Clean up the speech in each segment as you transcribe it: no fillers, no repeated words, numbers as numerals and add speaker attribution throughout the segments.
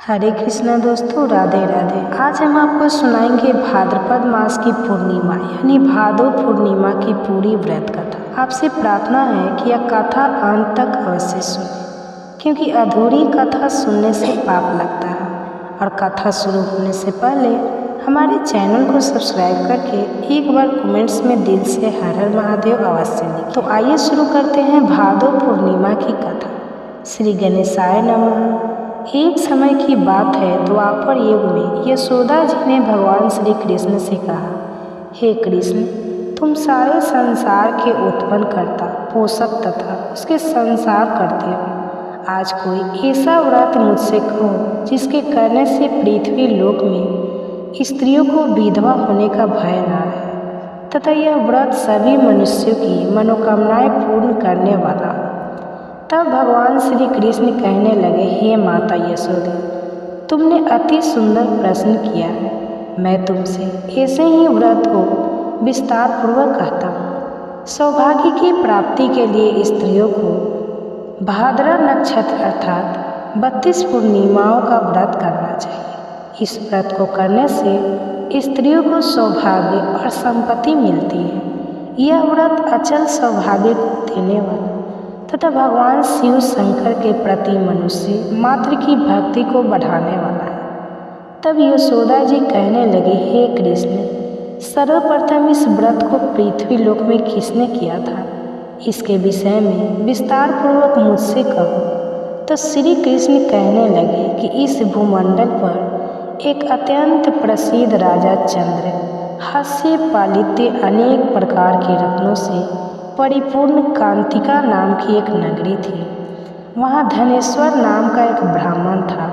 Speaker 1: हरे कृष्णा दोस्तों, राधे राधे। आज हम आपको सुनाएंगे भाद्रपद मास की पूर्णिमा यानी भादो पूर्णिमा की पूरी व्रत कथा। आपसे प्रार्थना है कि यह कथा अंत तक अवश्य सुने, क्योंकि अधूरी कथा सुनने से पाप लगता है। और कथा शुरू होने से पहले हमारे चैनल को सब्सक्राइब करके एक बार कमेंट्स में दिल से हर हर महादेव अवश्य लिखें। तो आइए शुरू करते हैं भादो पूर्णिमा की कथा। श्री गणेशाय नमः। एक समय की बात है, द्वापर युग में यशोदा जी ने भगवान श्री कृष्ण से कहा, हे कृष्ण, तुम सारे संसार के उत्पन्न करता, पोषक तथा उसके संसार करते हो। आज कोई ऐसा व्रत मुझसे कहो जिसके करने से पृथ्वी लोक में स्त्रियों को विधवा होने का भय न रहे तथा यह व्रत सभी मनुष्यों की मनोकामनाएं पूर्ण करने वाला हो। तब भगवान श्री कृष्ण कहने लगे, हे माता यशोदा, तुमने अति सुंदर प्रश्न किया है। मैं तुमसे ऐसे ही व्रत को विस्तार पूर्वक कहता हूँ। सौभाग्य की प्राप्ति के लिए स्त्रियों को भाद्रा नक्षत्र अर्थात 32 पूर्णिमाओं का व्रत करना चाहिए। इस व्रत को करने से स्त्रियों को सौभाग्य और संपत्ति मिलती है। यह व्रत अचल सौभाग्य को देने वाला तथा भगवान शिव शंकर के प्रति मनुष्य मात्र की भक्ति को बढ़ाने वाला है। तब यशोदा जी कहने लगे, हे कृष्ण, सर्वप्रथम इस व्रत को पृथ्वी लोक में किसने किया था, इसके विषय में विस्तार पूर्वक मुझसे कहो। तो श्री कृष्ण कहने लगे कि इस भूमंडल पर एक अत्यंत प्रसिद्ध राजा चंद्र हास्य पालित्य अनेक प्रकार के रत्नों से परिपूर्ण कांतिका नाम की एक नगरी थी। वहाँ धनेश्वर नाम का एक ब्राह्मण था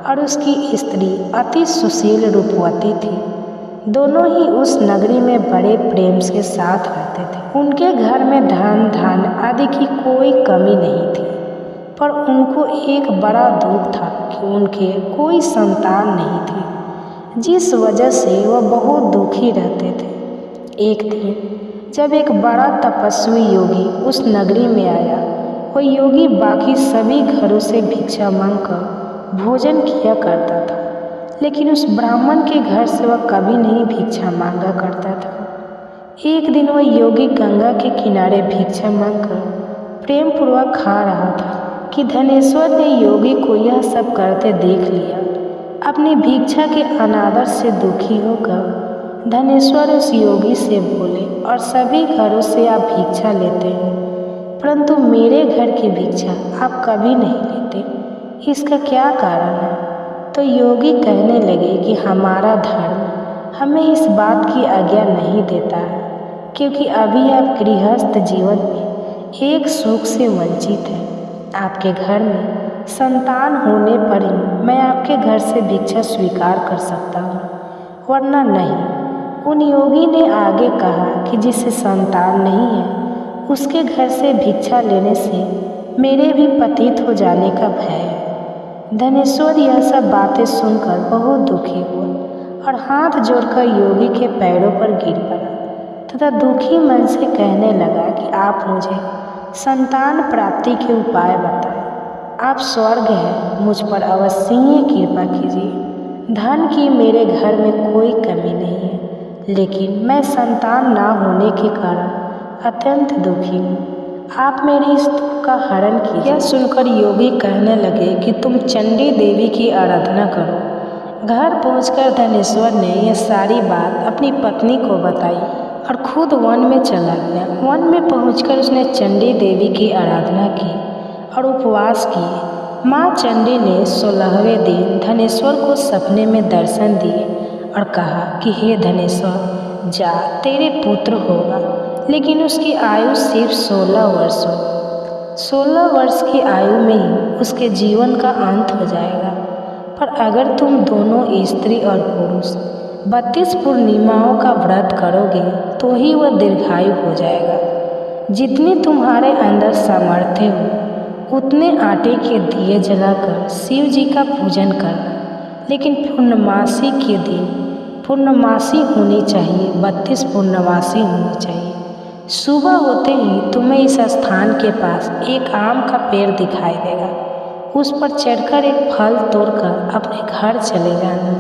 Speaker 1: और उसकी स्त्री अति सुशील रूपवती थी। दोनों ही उस नगरी में बड़े प्रेम के साथ रहते थे। उनके घर में धन आदि की कोई कमी नहीं थी, पर उनको एक बड़ा दुख था कि उनके कोई संतान नहीं थी, जिस वजह से वह बहुत दुखी रहते थे। एक दिन जब एक बड़ा तपस्वी योगी उस नगरी में आया, वह योगी बाकी सभी घरों से भिक्षा मांगकर भोजन किया करता था, लेकिन उस ब्राह्मण के घर से वह कभी नहीं भिक्षा मांगा करता था। एक दिन वह योगी गंगा के किनारे भिक्षा मांगकर प्रेम पूर्वक खा रहा था कि धनेश्वर ने योगी को यह सब करते देख लिया। अपनी भिक्षा के अनादर से दुखी होकर धनेश्वर उस योगी से बोले, और सभी घरों से आप भिक्षा लेते हैं, परंतु मेरे घर की भिक्षा आप कभी नहीं लेते, इसका क्या कारण है? तो योगी कहने लगे कि हमारा धर्म हमें इस बात की आज्ञा नहीं देता है, क्योंकि अभी आप गृहस्थ जीवन में एक सुख से वंचित हैं। आपके घर में संतान होने पर ही मैं आपके घर से भिक्षा स्वीकार कर सकता हूँ, वरना नहीं। उन योगी ने आगे कहा कि जिसे संतान नहीं है उसके घर से भिक्षा लेने से मेरे भी पतित हो जाने का भय है। धनेश्वर यह सब बातें सुनकर बहुत दुखी हुआ और हाथ जोड़कर योगी के पैरों पर गिर पड़ा तथा दुखी मन से कहने लगा कि आप मुझे संतान प्राप्ति के उपाय बताएं। आप स्वर्ग हैं, मुझ पर अवश्य ही कृपा कीजिए। धन की मेरे घर में कोई कमी नहीं है, लेकिन मैं संतान ना होने के कारण अत्यंत दुखी हूँ। आप मेरे इस दुख का हरण कीजिए। यह सुनकर योगी कहने लगे कि तुम चंडी देवी की आराधना करो। घर पहुंचकर धनेश्वर ने यह सारी बात अपनी पत्नी को बताई और खुद वन में चला गया। वन में पहुंचकर उसने चंडी देवी की आराधना की और उपवास किए। माँ चंडी ने 16वें दिन धनेश्वर को सपने में दर्शन दिए और कहा कि हे धनेश्वर, जा, तेरे पुत्र होगा, लेकिन उसकी आयु सिर्फ 16 वर्ष हो। 16 वर्ष की आयु में ही उसके जीवन का अंत हो जाएगा। पर अगर तुम दोनों स्त्री और पुरुष 32 पूर्णिमाओं का व्रत करोगे तो ही वह दीर्घायु हो जाएगा। जितनी तुम्हारे अंदर सामर्थ्य हो उतने आटे के दिए जलाकर शिव जी का पूजन करना, लेकिन पूर्णमासी के दिन पूर्णमासी होनी चाहिए, 32 पूर्णमासी होनी चाहिए। सुबह होते ही तुम्हें इस स्थान के पास एक आम का पेड़ दिखाई देगा। उस पर चढ़कर एक फल तोड़कर अपने घर चले जाना,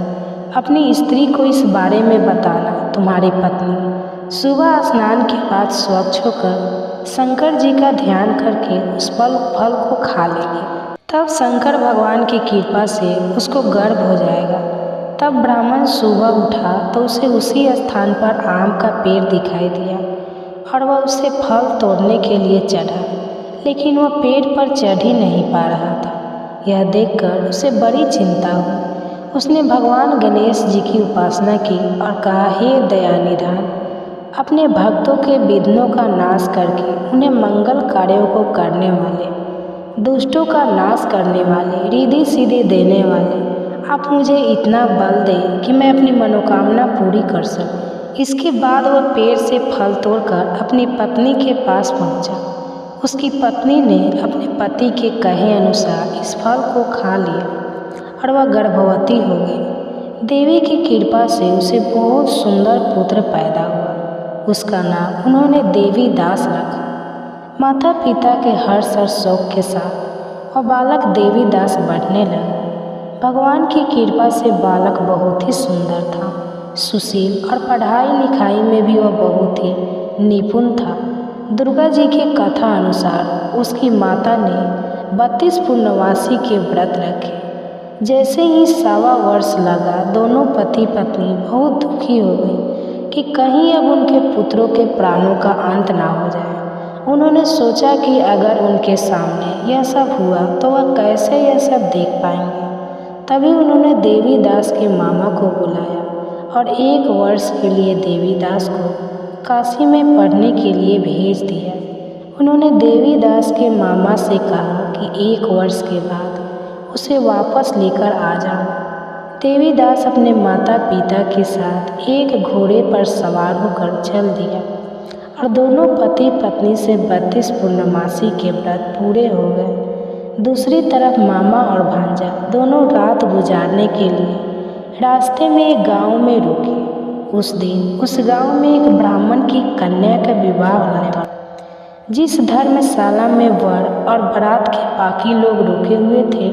Speaker 1: अपनी स्त्री को इस बारे में बताना। तुम्हारी पत्नी सुबह स्नान के बाद स्वच्छ होकर शंकर जी का ध्यान करके उस फल को खा लेगी। तब शंकर भगवान की कृपा से उसको गर्भ हो जाएगा। तब ब्राह्मण सुबह उठा तो उसे उसी स्थान पर आम का पेड़ दिखाई दिया और वह उससे फल तोड़ने के लिए चढ़ा, लेकिन वह पेड़ पर चढ़ ही नहीं पा रहा था। यह देखकर उसे बड़ी चिंता हुई। उसने भगवान गणेश जी की उपासना की और कहा, हे दयानिधान, अपने भक्तों के विघ्नों का नाश करके उन्हें मंगल कार्यों को करने वाले, दुष्टों का नाश करने वाले, रिद्धि सिद्धि देने वाले, आप मुझे इतना बल दें कि मैं अपनी मनोकामना पूरी कर सकूं। इसके बाद वह पेड़ से फल तोड़कर अपनी पत्नी के पास पहुंचा। उसकी पत्नी ने अपने पति के कहे अनुसार इस फल को खा लिया और वह गर्भवती हो गई। देवी की कृपा से उसे बहुत सुंदर पुत्र पैदा हुआ। उसका नाम उन्होंने देवी दास रखा। माता पिता के हर्ष और शौक के साथ वह बालक देवी दास बढ़ने लगा। भगवान की कृपा से बालक बहुत ही सुंदर था, सुशील और पढ़ाई लिखाई में भी वह बहुत ही निपुण था। दुर्गा जी के कथा अनुसार उसकी माता ने 32 पूर्णमासी के व्रत रखे। जैसे ही 1.25 वर्ष लगा, दोनों पति पत्नी बहुत दुखी हो गई कि कहीं अब उनके पुत्रों के प्राणों का अंत ना हो जाए। उन्होंने सोचा कि अगर उनके सामने यह सब हुआ तो वह कैसे यह सब देख पाएंगे। तभी उन्होंने देवी दास के मामा को बुलाया और 1 वर्ष के लिए देवी दास को काशी में पढ़ने के लिए भेज दिया। उन्होंने देवी दास के मामा से कहा कि 1 वर्ष के बाद उसे वापस लेकर आ जाना। देवी दास अपने माता पिता के साथ एक घोड़े पर सवार होकर चल दिया और दोनों पति पत्नी से 32 पूर्णमासी के व्रत पूरे हो गए। दूसरी तरफ मामा और भांजा दोनों रात गुजारने के लिए रास्ते में एक गांव में रुके। उस दिन उस गांव में एक ब्राह्मण की कन्या का विवाह होने वाला। जिस धर्मशाला में वर और बारात के बाकी लोग रुके हुए थे,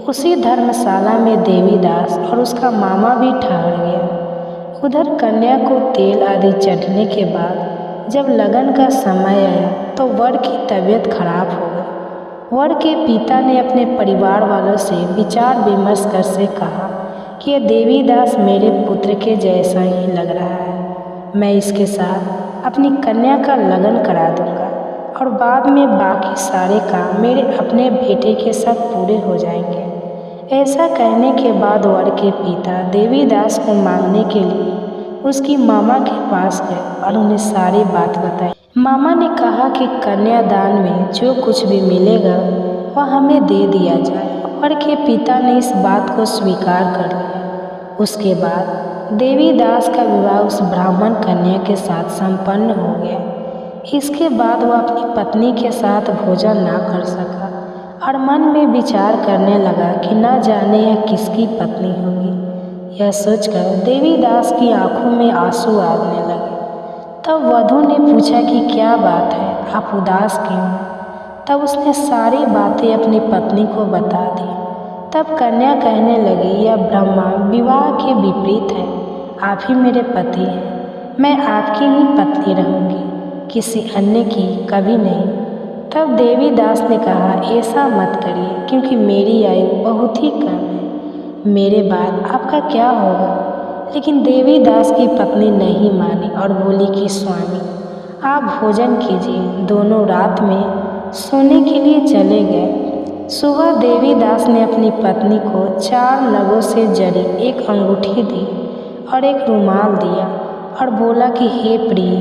Speaker 1: उसी धर्मशाला में देवीदास और उसका मामा भी ठहर गया। उधर कन्या को तेल आदि चढ़ने के बाद जब लगन का समय आया तो वर की तबीयत खराब हो गई। वर के पिता ने अपने परिवार वालों से विचार विमर्श कर से कहा कि यह देवीदास मेरे पुत्र के जैसा ही लग रहा है। मैं इसके साथ अपनी कन्या का लगन करा दूंगा और बाद में बाकी सारे काम मेरे अपने बेटे के साथ पूरे हो जाएंगे। ऐसा कहने के बाद वर के पिता देवीदास को मांगने के लिए उसकी मामा के पास गए और उन्हें सारी बात बताई। मामा ने कहा कि कन्यादान में जो कुछ भी मिलेगा वह हमें दे दिया जाए। वर के पिता ने इस बात को स्वीकार कर लिया। उसके बाद देवीदास का विवाह उस ब्राह्मण कन्या के साथ संपन्न हो गया। इसके बाद वह अपनी पत्नी के साथ भोजन ना कर सका और मन में विचार करने लगा कि न जाने यह किसकी पत्नी होगी। यह सोचकर देवीदास की आंखों में आंसू आने लगे। तब वधू ने पूछा कि क्या बात है, आप उदास क्यों हैं? तब उसने सारी बातें अपनी पत्नी को बता दी। तब कन्या कहने लगी, यह ब्रह्मा विवाह के विपरीत है। आप ही मेरे पति हैं, मैं आपकी ही पत्नी रहूँगी, किसी अन्य की कभी नहीं। तब देवीदास ने कहा, ऐसा मत करिए क्योंकि मेरी आयु बहुत ही कम है, मेरे बाद आपका क्या होगा? लेकिन देवीदास की पत्नी नहीं मानी और बोली कि स्वामी आप भोजन कीजिए। दोनों रात में सोने के लिए चले गए। सुबह देवीदास ने अपनी पत्नी को 4 नगों से जड़ी एक अंगूठी दी और एक रुमाल दिया और बोला कि हे प्रिय,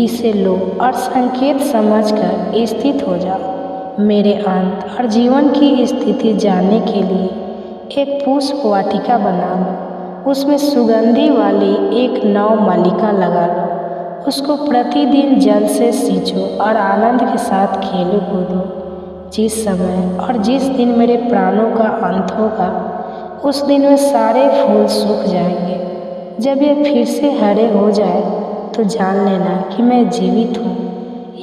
Speaker 1: इसे लो और संकेत समझकर स्थित हो जाओ। मेरे अंत और जीवन की स्थिति जानने के लिए एक पुष्प वाटिका बना लो, उसमें सुगंधी वाली एक नव मालिका लगा लो, उसको प्रतिदिन जल से सींचो और आनंद के साथ खेलो कूदो। जिस समय और जिस दिन मेरे प्राणों का अंत होगा उस दिन वे सारे फूल सूख जाएंगे। जब ये फिर से हरे हो जाए तो जान लेना कि मैं जीवित हूँ।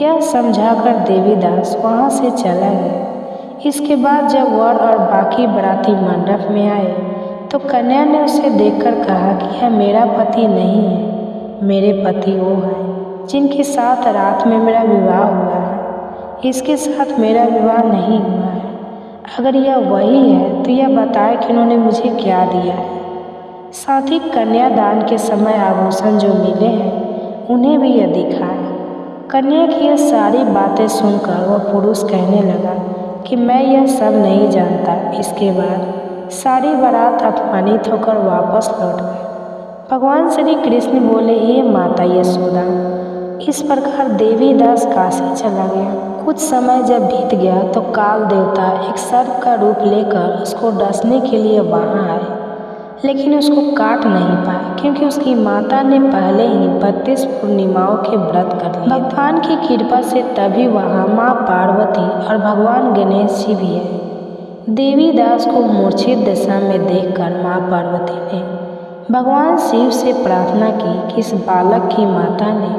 Speaker 1: यह समझाकर देवीदास वहाँ से चला गया। इसके बाद जब वर और बाकी बाराती मंडप में आए तो कन्या ने उसे देखकर कहा कि यह मेरा पति नहीं है, मेरे पति वो हैं जिनके साथ रात में मेरा विवाह हुआ है। इसके साथ मेरा विवाह नहीं हुआ है। अगर यह वही है तो यह बताए कि उन्होंने मुझे क्या दिया है। साथ ही कन्यादान के समय आभूषण जो मिले हैं उन्हें भी यह दिखाए। कन्या की यह सारी बातें सुनकर वह पुरुष कहने लगा कि मैं यह सब नहीं जानता। इसके बाद सारी बारात अपमानित होकर वापस लौट गए। भगवान श्री कृष्ण बोले, हे माता यशोदा, इस प्रकार देवीदास काशी चला गया। कुछ समय जब बीत गया तो काल देवता एक सर्प का रूप लेकर उसको डसने के लिए वहाँ आए, लेकिन उसको काट नहीं पाए क्योंकि उसकी माता ने पहले ही 32 पूर्णिमाओं के व्रत कर लिए। भगवान की कृपा से तभी वहाँ माँ पार्वती और भगवान गणेश जी भी है। देवीदास को मूर्छित दशा में देखकर माँ पार्वती ने भगवान शिव से प्रार्थना की कि इस बालक की माता ने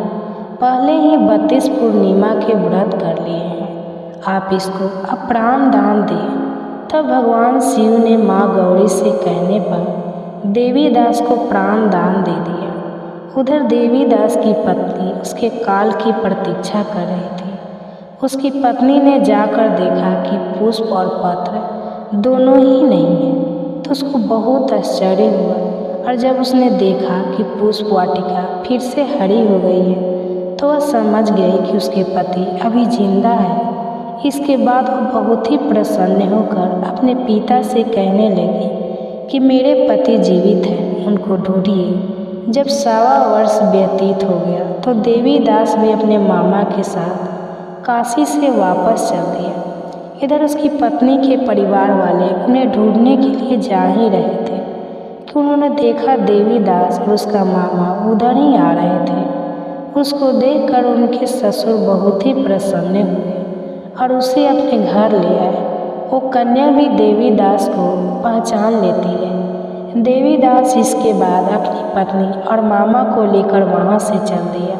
Speaker 1: पहले ही 32 पूर्णिमा के व्रत कर लिए हैं, आप इसको अप्राण दान दें। तब भगवान शिव ने माँ गौरी से कहने पर देवीदास को प्राण दान दे दिया। उधर देवीदास की पत्नी उसके काल की प्रतीक्षा कर रही थी। उसकी पत्नी ने जाकर देखा कि पुष्प और पत्र दोनों ही नहीं है, तो उसको बहुत आश्चर्य हुआ। और जब उसने देखा कि पुष्प वाटिका फिर से हरी हो गई है तो वह समझ गई कि उसके पति अभी जिंदा है। इसके बाद वह बहुत ही प्रसन्न होकर अपने पिता से कहने लगी कि मेरे पति जीवित हैं, उनको ढूंढिए। जब 1.25 वर्ष व्यतीत हो गया तो देवीदास भी अपने मामा के साथ काशी से वापस चल दिया। इधर उसकी पत्नी के परिवार वाले उन्हें ढूंढने के लिए जा ही रहे थे कि उन्होंने देखा देवीदास और उसका मामा उधर ही आ रहे थे। उसको देखकर उनके ससुर बहुत ही प्रसन्न हुए और उसे अपने घर ले आए। वो कन्या भी देवीदास को पहचान लेती है। देवीदास इसके बाद अपनी पत्नी और मामा को लेकर वहाँ से चल दिया।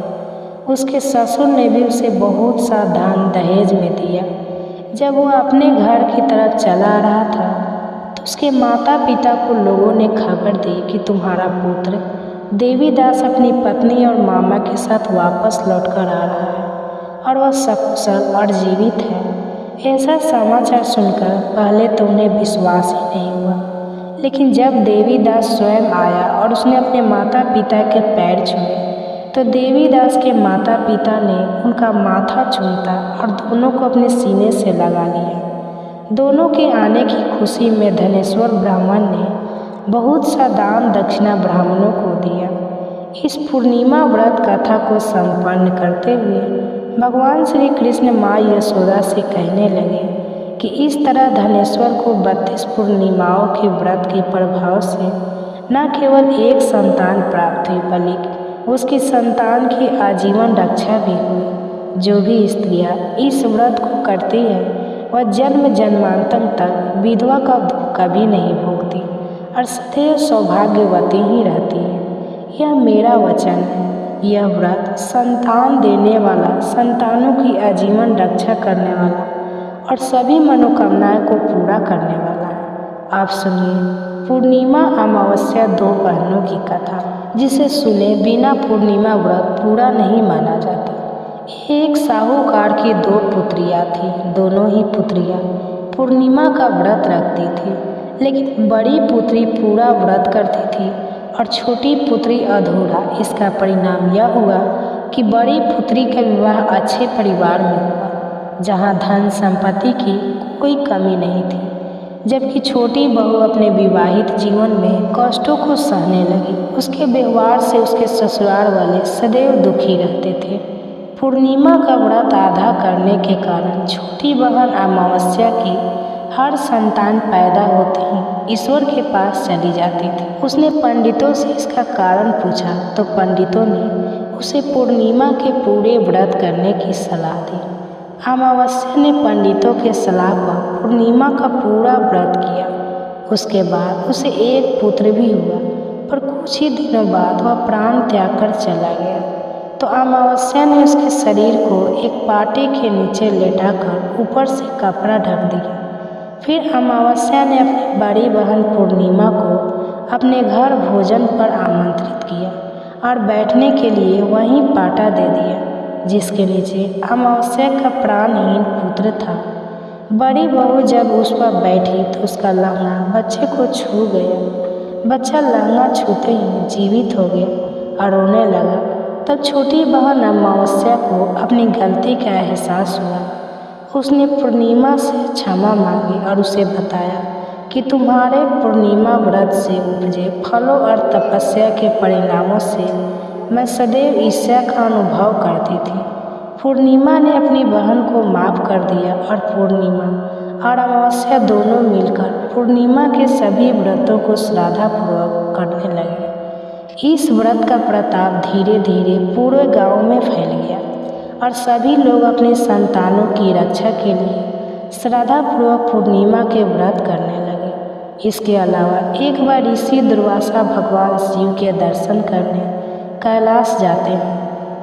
Speaker 1: उसके ससुर ने भी उसे बहुत सा दान दहेज में दिया। जब वह अपने घर की तरफ चला रहा था तो उसके माता पिता को लोगों ने खबर दी कि तुम्हारा पुत्र देवीदास अपनी पत्नी और मामा के साथ वापस लौटकर आ रहा है और वह सकुशल और जीवित है। ऐसा समाचार सुनकर पहले तो उन्हें विश्वास ही नहीं हुआ, लेकिन जब देवीदास स्वयं आया और उसने अपने माता पिता के पैर छुए तो देवीदास के माता पिता ने उनका माथा चूमता और दोनों को अपने सीने से लगा लिया। दोनों के आने की खुशी में धनेश्वर ब्राह्मण ने बहुत सा दान दक्षिणा ब्राह्मणों को दिया। इस पूर्णिमा व्रत कथा को संपन्न करते हुए भगवान श्री कृष्ण माँ यशोदा से कहने लगे कि इस तरह धनेश्वर को 32 पूर्णिमाओं के व्रत के प्रभाव से न केवल एक संतान प्राप्त हुई बल्कि उसकी संतान की आजीवन रक्षा भी हुई। जो भी स्त्रियाँ इस व्रत को करती है वह जन्म जन्मांतर तक विधवा का दुख कभी नहीं भोगती और सदैव सौभाग्यवती ही रहती है। यह मेरा वचन है। यह व्रत संतान देने वाला, संतानों की आजीवन रक्षा करने वाला और सभी मनोकामनाएं को पूरा करने वाला है। आप सुनिए पूर्णिमा अमावस्या 2 बहनों की कथा, जिसे सुने बिना पूर्णिमा व्रत पूरा नहीं माना जाता। एक साहूकार की 2 पुत्रियाँ थीं। दोनों ही पुत्रियाँ पूर्णिमा का व्रत रखती थी, लेकिन बड़ी पुत्री पूरा व्रत करती थी और छोटी पुत्री अधूरा। इसका परिणाम यह हुआ कि बड़ी पुत्री का विवाह अच्छे परिवार में हुआ जहाँ धन संपत्ति की कोई कमी नहीं थी, जबकि छोटी बहू अपने विवाहित जीवन में कष्टों को सहने लगी। उसके व्यवहार से उसके ससुराल वाले सदैव दुखी रहते थे। पूर्णिमा का व्रत आधा करने के कारण छोटी बहन अमावस्या की हर संतान पैदा होते ही ईश्वर के पास चली जाती थी। उसने पंडितों से इसका कारण पूछा तो पंडितों ने उसे पूर्णिमा के पूरे व्रत करने की सलाह दी। अमावस्या ने पंडितों के सलाह पर पूर्णिमा का पूरा व्रत किया। उसके बाद उसे एक पुत्र भी हुआ, पर कुछ ही दिनों बाद वह प्राण त्याग कर चला गया। तो अमावस्या ने उसके शरीर को एक पाटे के नीचे लेटाकर ऊपर से कपड़ा ढक दिया। फिर अमावस्या ने अपनी बड़ी बहन पूर्णिमा को अपने घर भोजन पर आमंत्रित किया और बैठने के लिए वहीं पाटा दे दिया जिसके नीचे अमावस्या का प्राणहीन पुत्र था। बड़ी बहू जब उस पर बैठी तो उसका लहंगा बच्चे को छू गया। बच्चा लहंगा छूते ही जीवित हो गया और रोने लगा। तब छोटी बहन अमावस्या को अपनी गलती का एहसास हुआ। उसने पूर्णिमा से क्षमा मांगी और उसे बताया कि तुम्हारे पूर्णिमा व्रत से उपजे फलों और तपस्या के परिणामों से मैं सदैव ईर्ष्या का अनुभव करती थी। पूर्णिमा ने अपनी बहन को माफ़ कर दिया और पूर्णिमा और अमावस्या दोनों मिलकर पूर्णिमा के सभी व्रतों को श्रद्धापूर्वक करने लगे। इस व्रत का प्रताप धीरे धीरे पूरे गांव में फैल गया और सभी लोग अपने संतानों की रक्षा के लिए श्रद्धापूर्वक पूर्णिमा के व्रत करने लगे। इसके अलावा एक बार ऋषि दुर्वासा भगवान शिव के दर्शन करने कैलाश जाते हैं।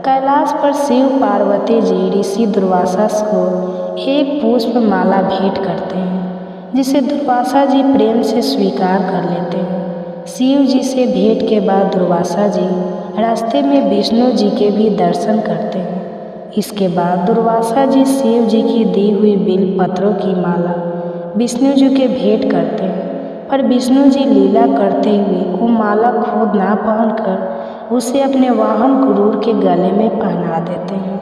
Speaker 1: कैलाश पर शिव पार्वती जी ऋषि दुर्वासा को एक पुष्प माला भेंट करते हैं जिसे दुर्वासा जी प्रेम से स्वीकार कर लेते हैं। शिव जी से भेंट के बाद दुर्वासा जी रास्ते में विष्णु जी के भी दर्शन करते हैं। इसके बाद दुर्वासा जी शिव जी की दी हुई बिल पत्रों की माला विष्णु जी के भेंट करते हैं, पर विष्णु जी लीला करते हुए वो माला खुद ना पहनकर उसे अपने वाहन गरुड़ के गले में पहना देते हैं,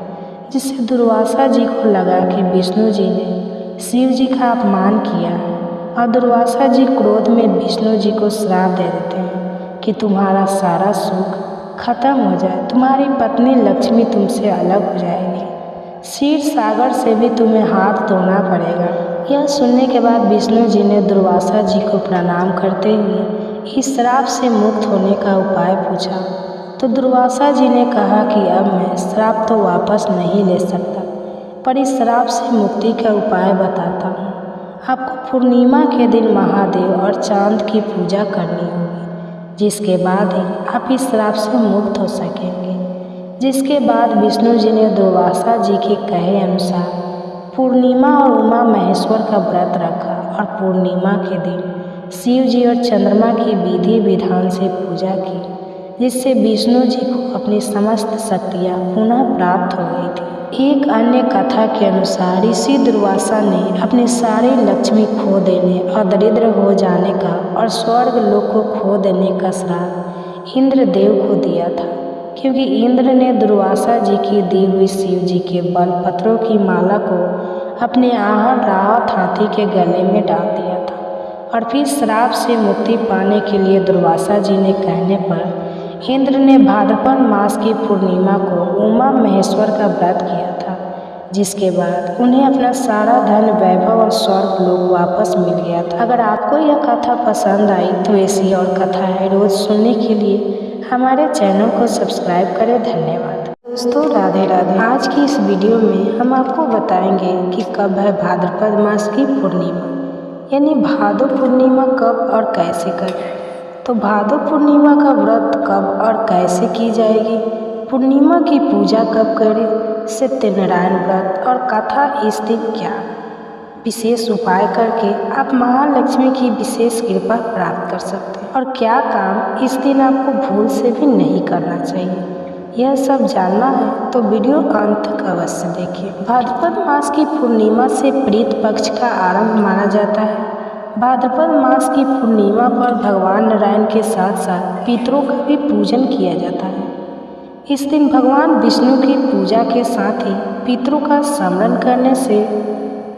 Speaker 1: जिससे दुर्वासा जी को लगा कि विष्णु जी ने शिव जी का अपमान किया है और दुर्वासा जी क्रोध में विष्णु जी को श्राप दे देते हैं कि तुम्हारा सारा सुख खत्म हो जाए, तुम्हारी पत्नी लक्ष्मी तुमसे अलग हो जाएगी, क्षीर सागर से भी तुम्हें हाथ धोना पड़ेगा। यह सुनने के बाद विष्णु जी ने दुर्वासा जी को प्रणाम करते हुए इस श्राप से मुक्त होने का उपाय पूछा, तो दुर्वासा जी ने कहा कि अब मैं श्राप तो वापस नहीं ले सकता, पर इस श्राप से मुक्ति का उपाय बताता हूँ। आपको पूर्णिमा के दिन महादेव और चांद की पूजा करनी होगी, जिसके बाद ही आप इस श्राप से मुक्त हो सकेंगे। जिसके बाद विष्णु जी ने दुर्वासा जी के कहे अनुसार पूर्णिमा और उमा महेश्वर का व्रत रखा और पूर्णिमा के दिन शिव जी और चंद्रमा की विधि विधान से पूजा की, जिससे विष्णु जी को अपनी समस्त शक्तियाँ पुनः प्राप्त हो गई थी। एक अन्य कथा के अनुसार ऋषि दुर्वासा ने अपनी सारी लक्ष्मी खो देने और दरिद्र हो जाने का और स्वर्ग लोक को खो देने का श्राप इंद्रदेव को दिया था, क्योंकि इंद्र ने दुर्वासा जी की दी हुई शिव जी के बलपत्रों की माला को अपने आहट राहत हाथी के गले में डाल दिया था। और फिर श्राप से मुक्ति पाने के लिए दुर्वासा जी ने कहने पर इंद्र ने भाद्रपद मास की पूर्णिमा को उमा महेश्वर का व्रत किया था, जिसके बाद उन्हें अपना सारा धन वैभव और स्वर्ग लोक वापस मिल गया था। अगर आपको यह कथा पसंद आई तो ऐसी और कथाएं रोज सुनने के लिए हमारे चैनल को सब्सक्राइब करें। धन्यवाद दोस्तों, राधे राधे। आज की इस वीडियो में हम आपको बताएंगे कि कब है भाद्रपद मास की पूर्णिमा, यानी भादो पूर्णिमा कब और कैसे करें। तो भादो पूर्णिमा का व्रत कब और कैसे की जाएगी, पूर्णिमा की पूजा कब करें, सत्यनारायण व्रत और कथा इस दिन क्या विशेष उपाय करके आप महालक्ष्मी की विशेष कृपा प्राप्त कर सकते हैं, और क्या काम इस दिन आपको भूल से भी नहीं करना चाहिए। यह सब जानना है तो वीडियो अंत तक अवश्य देखिए। भाद्रपद मास की पूर्णिमा से प्रीत पक्ष का आरंभ माना जाता है। भाद्रपद मास की पूर्णिमा पर भगवान नारायण के साथ साथ पितरों का भी पूजन किया जाता है। इस दिन भगवान विष्णु की पूजा के साथ ही पितरों का स्मरण करने से,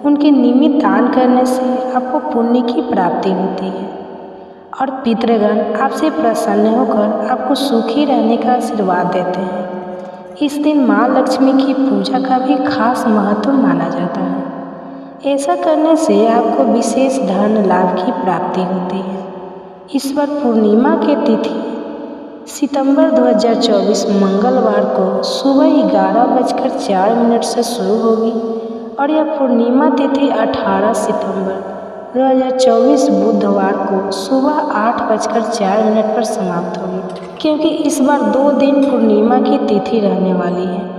Speaker 1: उनके निमित्त दान करने से आपको पुण्य की प्राप्ति होती है और पितृगण आपसे प्रसन्न होकर आपको सुखी रहने का आशीर्वाद देते हैं। इस दिन माँ लक्ष्मी की पूजा का भी खास महत्व माना जाता है। ऐसा करने से आपको विशेष धन लाभ की प्राप्ति होती है। इस बार पूर्णिमा की तिथि सितंबर 2024 मंगलवार को सुबह 11:04 से शुरू होगी और यह पूर्णिमा तिथि 18 सितंबर 2024 बुधवार को सुबह 8:04 पर समाप्त होगी। क्योंकि इस बार 2 दिन पूर्णिमा की तिथि रहने वाली है,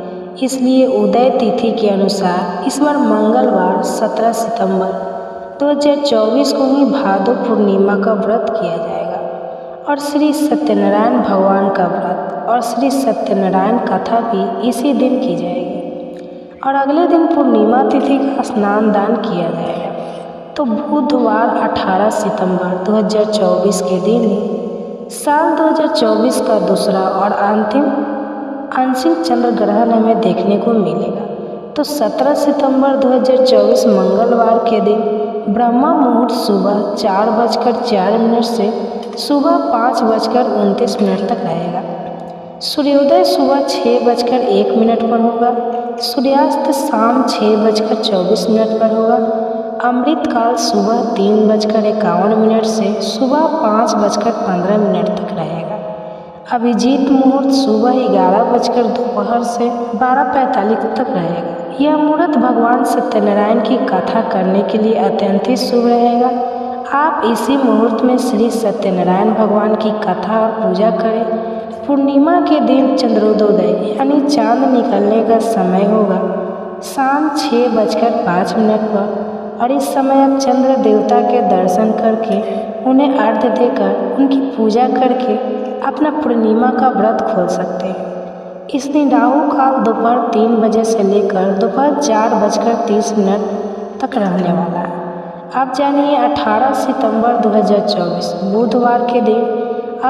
Speaker 1: इसलिए उदय तिथि के अनुसार इस बार मंगलवार 17 सितंबर 2024 को ही भादो पूर्णिमा का व्रत किया जाएगा और श्री सत्यनारायण भगवान का व्रत और श्री सत्यनारायण कथा भी इसी दिन की जाएगी। और अगले दिन पूर्णिमा तिथि का स्नान दान किया जाएगा। तो बुधवार 18 सितंबर 2024 के दिन साल 2024 का दूसरा और अंतिम आंशिक चंद्र ग्रहण हमें देखने को मिलेगा। तो 17 सितंबर 2024 मंगलवार के दिन ब्रह्मा मुहूर्त सुबह 4:04 से सुबह 5:29 तक रहेगा। सूर्योदय सुबह 6:01 पर होगा। सूर्यास्त शाम 6:24 पर होगा। अमृत काल सुबह 3:51 से सुबह 5:15 तक रहेगा। अभिजीत मुहूर्त सुबह 11 दोपहर से 12:45 तक रहेगा। यह मुहूर्त भगवान सत्यनारायण की कथा करने के लिए अत्यंत ही शुभ रहेगा। आप इसी मुहूर्त में श्री सत्यनारायण भगवान की कथा और पूजा करें। पूर्णिमा के दिन चंद्रोदय यानी चांद निकलने का समय होगा शाम 6:05 पर। और इस समय आप चंद्र देवता के दर्शन करके उन्हें अर्घ्य देकर उनकी पूजा करके अपना पूर्णिमा का व्रत खोल सकते हैं। इस दिन राहु काल दोपहर 3 बजे से लेकर दोपहर 4:30 तक रहने वाला है। अब जानिए 18 सितंबर 2024 बुधवार के दिन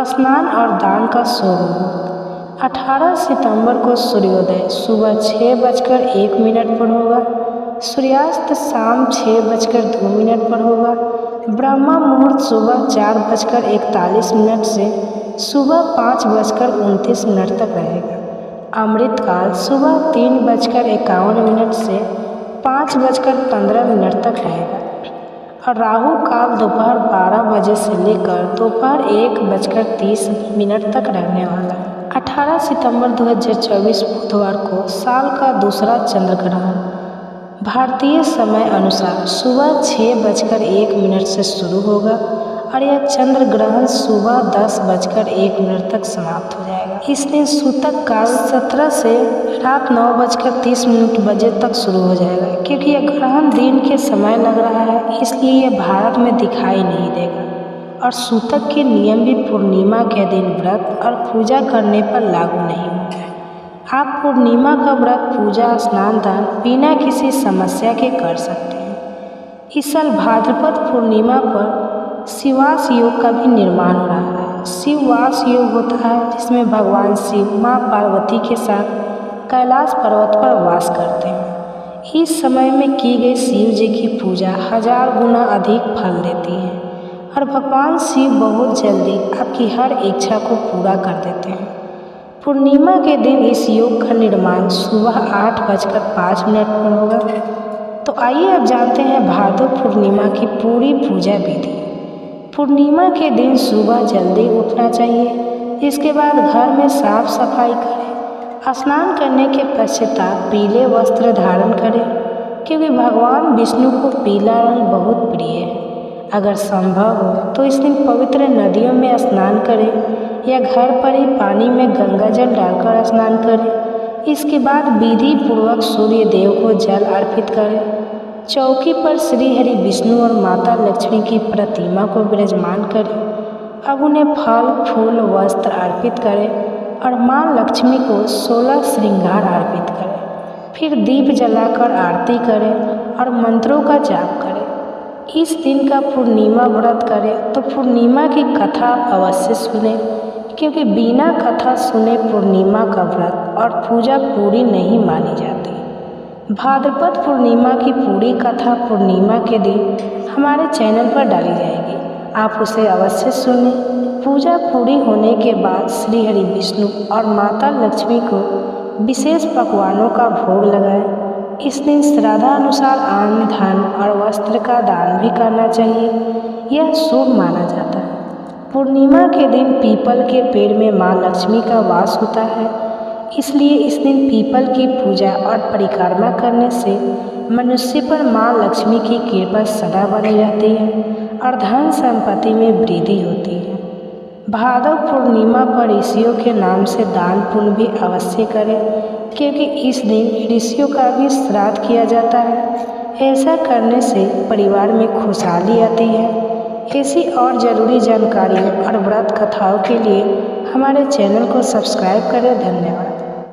Speaker 1: स्नान और दान का शुभ मुहूर्त। 18 सितंबर को सूर्योदय सुबह 6:01 पर होगा। सूर्यास्त शाम 6:02 पर होगा। ब्रह्मा मुहूर्त सुबह 4:41 से सुबह 5:29 तक रहेगा। अमृत काल सुबह 3:51 से 5:15 तक रहेगा। और राहु काल दोपहर 12 बजे से लेकर दोपहर 1:30 तक रहने वाला है। 18 सितंबर 2024 बुधवार को साल का दूसरा चंद्र ग्रहण भारतीय समय अनुसार सुबह 6:01 से शुरू होगा और यह चंद्र ग्रहण सुबह 10:01 तक समाप्त हो जाएगा। इस दिन सूतक काल 17 से रात 9:30 बजे तक शुरू हो जाएगा। क्योंकि यह ग्रहण दिन के समय लग रहा है इसलिए यह भारत में दिखाई नहीं देगा। और सूतक के नियम भी पूर्णिमा के दिन व्रत और पूजा करने पर लागू नहीं होंगे। आप पूर्णिमा का व्रत पूजा स्नान दान बिना किसी समस्या के कर सकते हैं। इस साल भाद्रपद पूर्णिमा पर शिवास योग का भी निर्माण हो रहा है। शिववास योग होता है जिसमें भगवान शिव माँ पार्वती के साथ कैलाश पर्वत पर वास करते हैं। इस समय में की गई शिव जी की पूजा 1000 गुना अधिक फल देती है और भगवान शिव बहुत जल्दी आपकी हर इच्छा को पूरा कर देते हैं। पूर्णिमा के दिन इस योग का निर्माण सुबह 8:05 पर होगा। तो आइए अब जानते हैं भादो पूर्णिमा की पूरी पूजा विधि। पूर्णिमा के दिन सुबह जल्दी उठना चाहिए। इसके बाद घर में साफ सफाई करें। स्नान करने के पश्चात पीले वस्त्र धारण करें क्योंकि भगवान विष्णु को पीला रंग बहुत प्रिय है। अगर संभव हो तो इस दिन पवित्र नदियों में स्नान करें या घर पर ही पानी में गंगा जल डालकर स्नान करें। इसके बाद विधि पूर्वक सूर्य देव को जल अर्पित करें। चौकी पर श्री हरि विष्णु और माता लक्ष्मी की प्रतिमा को विराजमान करें। अब उन्हें फल फूल वस्त्र अर्पित करें और माँ लक्ष्मी को 16 श्रृंगार अर्पित करें। फिर दीप जलाकर आरती करें और मंत्रों का जाप करें। इस दिन का पूर्णिमा व्रत करें तो पूर्णिमा की कथा अवश्य सुने क्योंकि बिना कथा सुने पूर्णिमा का व्रत और पूजा पूरी नहीं मानी जाती। भाद्रपद पूर्णिमा की पूरी कथा पूर्णिमा के दिन हमारे चैनल पर डाली जाएगी। आप उसे अवश्य सुने। पूजा पूरी होने के बाद श्री हरि विष्णु और माता लक्ष्मी को विशेष पकवानों का भोग लगाएं। इस दिन श्रद्धानुसार अन्न धन और वस्त्र का दान भी करना चाहिए। यह शुभ माना जाता है। पूर्णिमा के दिन पीपल के पेड़ में माँ लक्ष्मी का वास होता है इसलिए इस दिन पीपल की पूजा और परिक्रमा करने से मनुष्य पर माँ लक्ष्मी की कृपा सदा बनी रहती है और धन संपत्ति में वृद्धि होती है। भादव पूर्णिमा पर ऋषियों के नाम से दान पुण्य भी अवश्य करें क्योंकि इस दिन ऋषियों का भी श्राद्ध किया जाता है। ऐसा करने से परिवार में खुशहाली आती है। ऐसी और ज़रूरी जानकारियों और व्रत कथाओं के लिए हमारे चैनल को सब्सक्राइब करें। धन्यवाद।